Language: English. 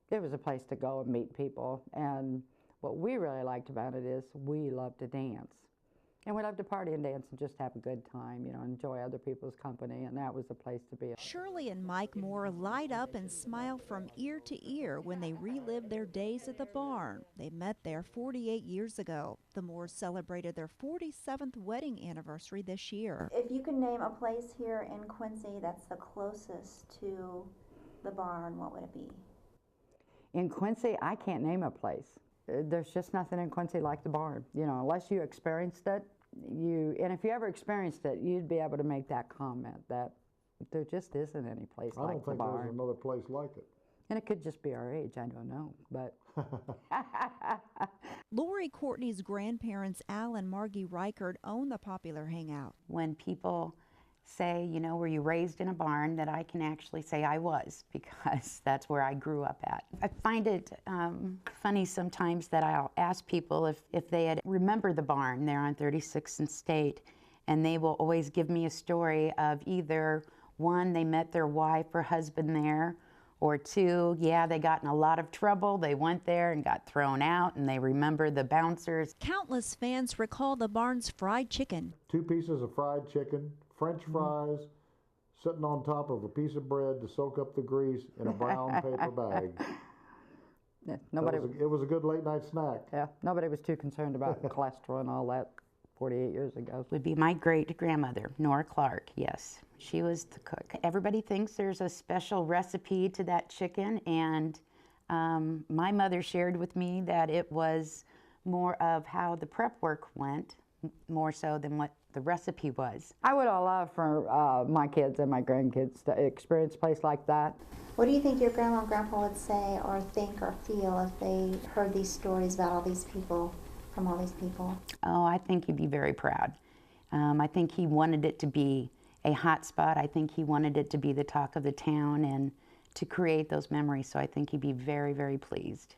It was a place to go and meet people. And what we really liked about it is we love to dance. And we love to party and dance and just have a good time, you know, enjoy other people's company, and that was the place to be. Shirley and Mike Moore light up and smile from ear to ear when they relive their days at the barn. They met there 48 years ago. The Moores celebrated their 47th wedding anniversary this year. If you could name a place here in Quincy that's the closest to the barn, what would it be? In Quincy, I can't name a place. There's just nothing in Quincy like the barn, you know, unless you experienced it. And if you ever experienced it, you'd be able to make that comment that there just isn't any place like the barn. I don't think there's another place like it. And it could just be our age, I don't know, but. Lori Courtney's grandparents, Al and Margie Reichert, own the popular hangout. When people say, you know, were you raised in a barn, that I can actually say I was, because that's where I grew up at. I find it funny sometimes that I'll ask people if they had remembered the barn there on 36th and State, and they will always give me a story of either one, they met their wife or husband there, or two, yeah, they got in a lot of trouble, they went there and got thrown out, and they remember the bouncers. Countless fans recall the barn's fried chicken. 2 pieces of fried chicken, French fries, sitting on top of a piece of bread to soak up the grease in a brown paper bag. Yeah, it was a good late night snack. Yeah, nobody was too concerned about cholesterol and all that 48 years ago. Would be my great-grandmother, Nora Clark, yes. She was the cook. Everybody thinks there's a special recipe to that chicken, and my mother shared with me that it was more of how the prep work went, more so than what the recipe was. I would love for my kids and my grandkids to experience a place like that. What do you think your grandma and grandpa would say or think or feel if they heard these stories about all these people, from all these people? Oh, I think he'd be very proud. I think he wanted it to be a hot spot. I think he wanted it to be the talk of the town and to create those memories, so I think he'd be very, very pleased.